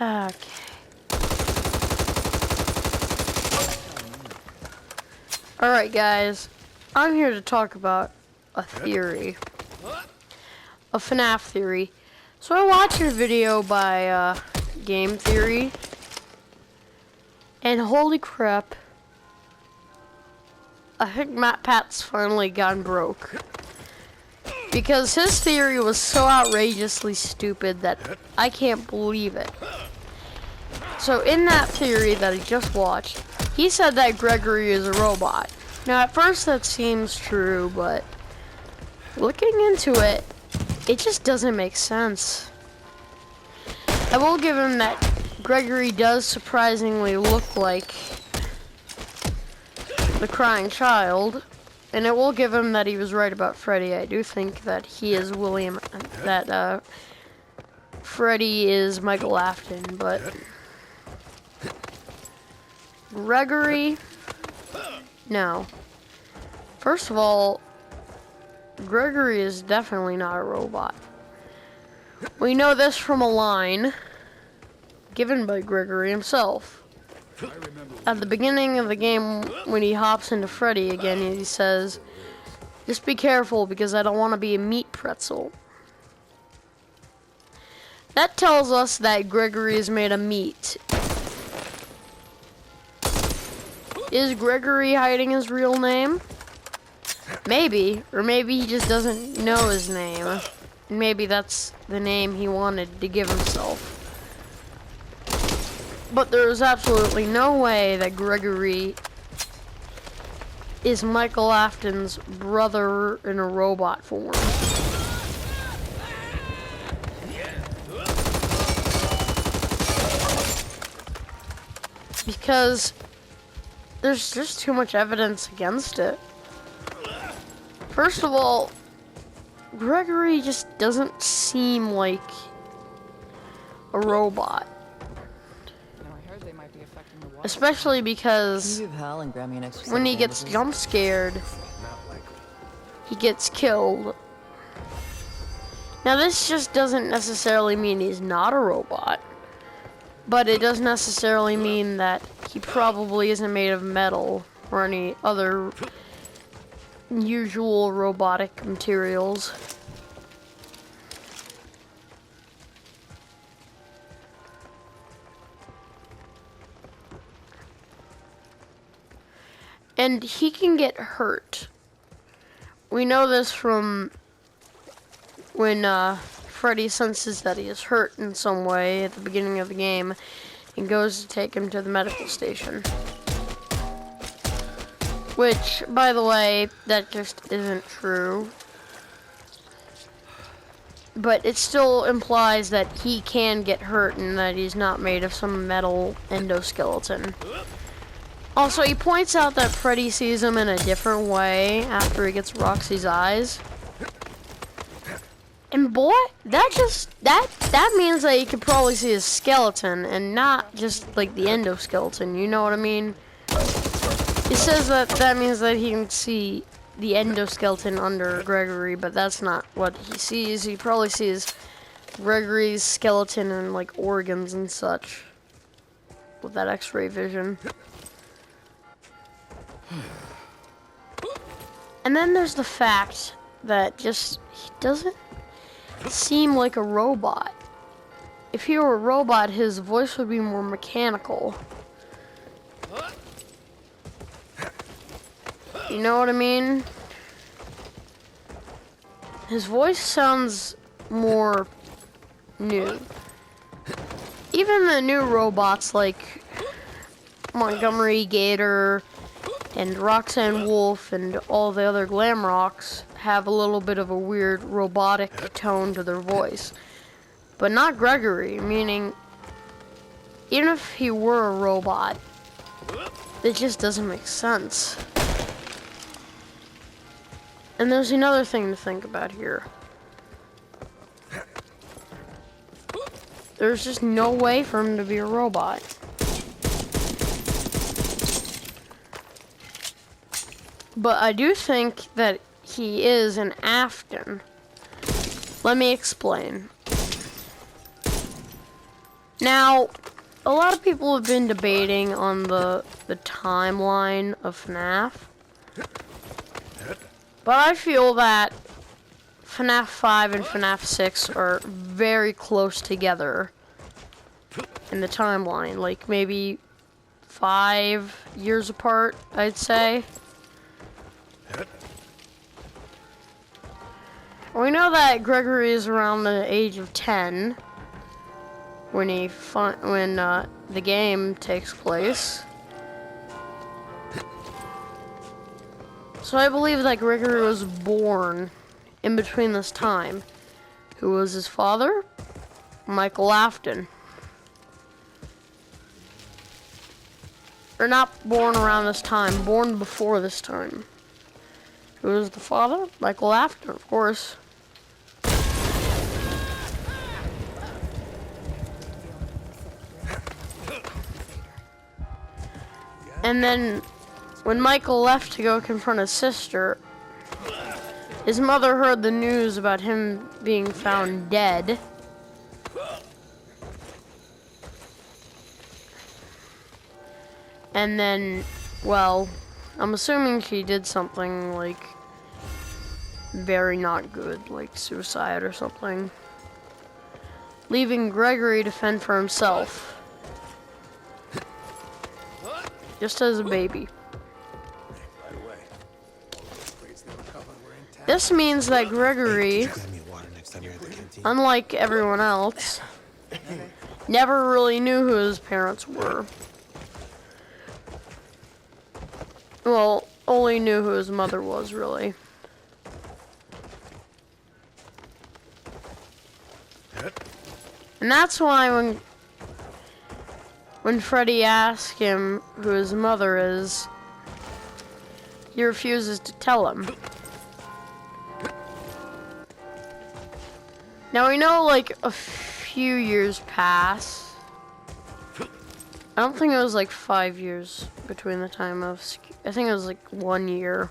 Okay. Alright guys, I'm here to talk about a theory. A FNAF theory. So I watched a video by Game Theory, and holy crap, I think Matpat's finally gone broke. Because his theory was so outrageously stupid that I can't believe it. So in that theory that I just watched, he said that Gregory is a robot. Now at first that seems true, but looking into it, it just doesn't make sense. I will give him that Gregory does surprisingly look like the crying child, and it will give him that he was right about Freddy. I do think that he is William, that Freddy is Michael Afton, but Gregory, no. First of all, Gregory is definitely not a robot. We know this from a line given by Gregory himself. At the beginning of the game, when he hops into Freddy again, he says, "Just be careful because I don't want to be a meat pretzel." That tells us that Gregory is made of meat. Is Gregory hiding his real name? Maybe, or maybe he just doesn't know his name. Maybe that's the name he wanted to give himself. But there is absolutely no way that Gregory is Michael Afton's brother in a robot form. Because there's just too much evidence against it. First of all, Gregory just doesn't seem like a robot. Especially because when he gets jump scared, he gets killed. Now this just doesn't necessarily mean he's not a robot, but it does necessarily mean that he probably isn't made of metal or any other usual robotic materials. And he can get hurt. We know this from when Freddy senses that he is hurt in some way at the beginning of the game and goes to take him to the medical station. Which, by the way, that just isn't true. But it still implies that he can get hurt and that he's not made of some metal endoskeleton. Also, he points out that Freddy sees him in a different way after he gets Roxy's eyes. And boy, that means that you can probably see his skeleton and not just like the endoskeleton, you know what I mean? He says that means that he can see the endoskeleton under Gregory, but that's not what he sees. He probably sees Gregory's skeleton and like organs and such with that X-ray vision. And then there's the fact that just he doesn't seem like a robot. If he were a robot, his voice would be more mechanical. You know what I mean? His voice sounds more new. Even the new robots like Montgomery Gator and Roxanne Wolf and all the other glam rocks have a little bit of a weird robotic tone to their voice. But not Gregory, meaning even if he were a robot, it just doesn't make sense. And there's another thing to think about here. There's just no way for him to be a robot. But I do think that he is an Afton. Let me explain. Now, a lot of people have been debating on the timeline of FNAF. But I feel that FNAF 5 and FNAF 6 are very close together in the timeline. Like maybe 5 years apart, I'd say. We know that Gregory is around the age of 10 when the game takes place. So I believe that Gregory was born in between this time. Who was his father? Michael Afton. Or not born around this time, born before this time. Who was the father? Michael Afton, of course. And then, when Michael left to go confront his sister, his mother heard the news about him being found dead. And then, well, I'm assuming she did something like very not good, like suicide or something, leaving Gregory to fend for himself. Just as a baby. This means that Gregory, unlike everyone else, never really knew who his parents were. Well, only knew who his mother was, really. And that's why when Freddy asks him who his mother is, he refuses to tell him. Now we know like a few years pass. I don't think it was like 5 years between the time of, I think it was like 1 year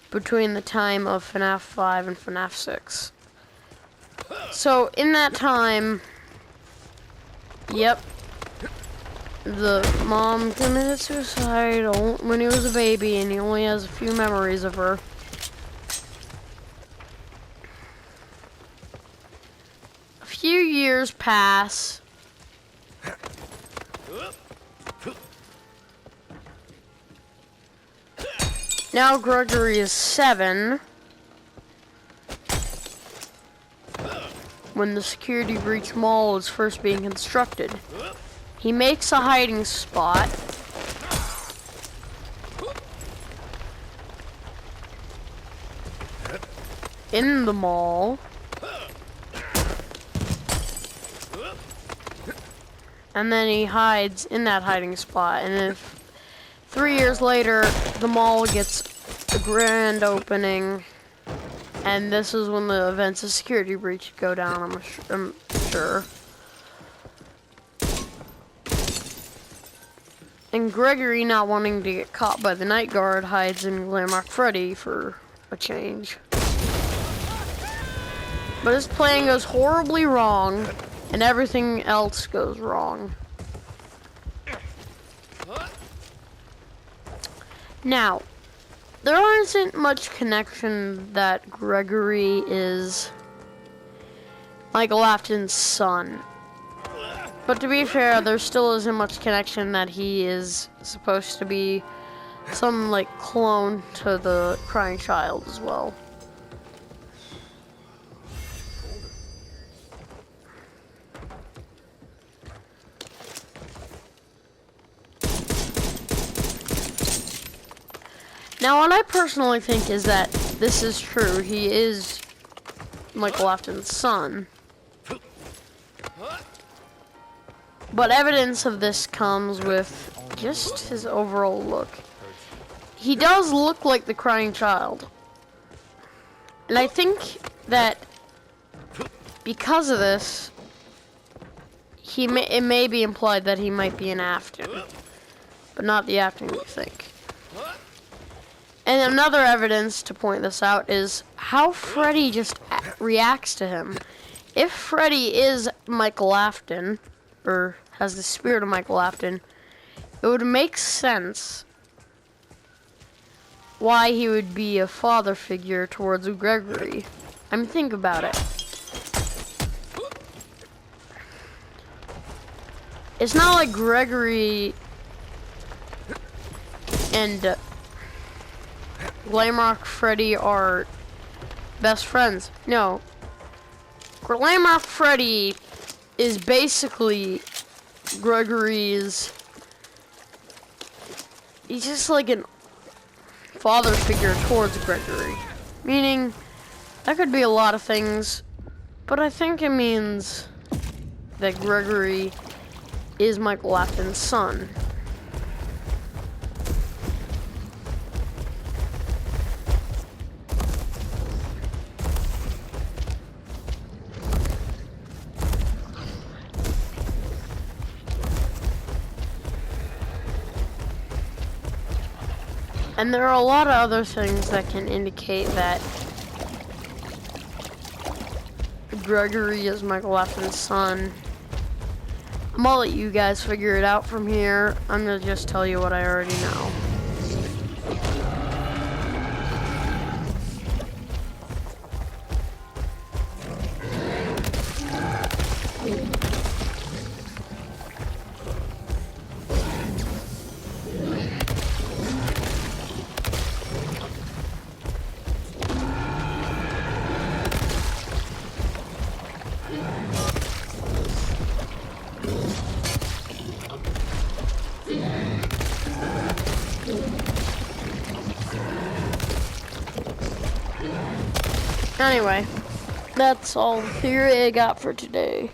between the time of FNAF 5 and FNAF 6. So in that time, yep, the mom committed suicide when he was a baby and he only has a few memories of her. A few years pass. Now Gregory is 7 when the security breach mall is first being constructed. He makes a hiding spot in the mall, and then he hides in that hiding spot. And if 3 years later, the mall gets a grand opening, and this is when the events of security breach go down, I'm sure. And Gregory, not wanting to get caught by the night guard, hides in Glamrock Freddy for a change. But his plan goes horribly wrong, and everything else goes wrong. Now, there isn't much connection that Gregory is Michael Afton's son. But to be fair, there still isn't much connection that he is supposed to be some like clone to the crying child as well. Now, what I personally think is that this is true. He is Michael Afton's son. But evidence of this comes with just his overall look. He does look like the crying child. And I think that because of this, it may be implied that he might be an Afton. But not the Afton you think. And another evidence to point this out is how Freddy just reacts to him. If Freddy is Michael Afton, or has the spirit of Michael Afton, it would make sense why he would be a father figure towards Gregory. I mean, think about it. It's not like Gregory and Glamrock Freddy are best friends. No. Glamrock Freddy is basically Gregory's... He's just like an father figure towards Gregory. Meaning, that could be a lot of things, but I think it means that Gregory is Michael Afton's son. And there are a lot of other things that can indicate that Gregory is Michael Afton's son. I'm gonna let you guys figure it out from here. I'm gonna just tell you what I already know. Anyway, that's all the theory I got for today.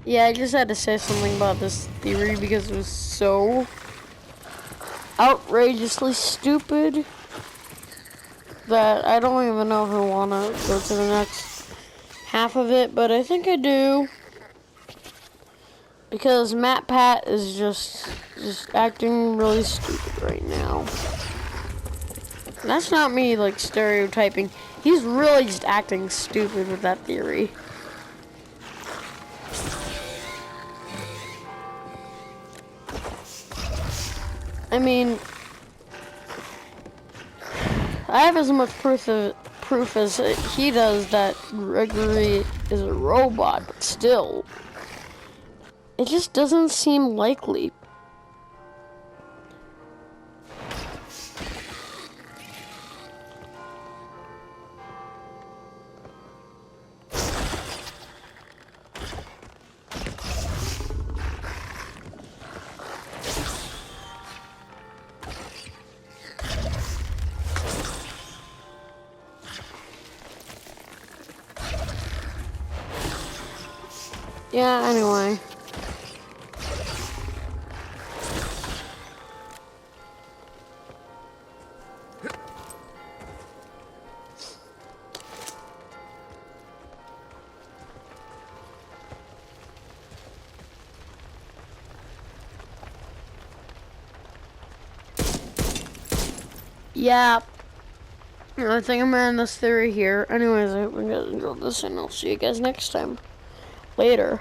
Yeah, I just had to say something about this theory because it was so outrageously stupid that I don't even know if I want to go to the next half of it, but I think I do. Because Matpat is just acting really stupid right now. And that's not me, like, stereotyping. He's really just acting stupid with that theory. I mean, I have as much proof as he does that Gregory is a robot, but still, it just doesn't seem likely. Yeah, anyway. Yeah. I think I'm gonna end this theory here. Anyways, I hope you guys enjoyed this, and I'll see you guys next time. Later.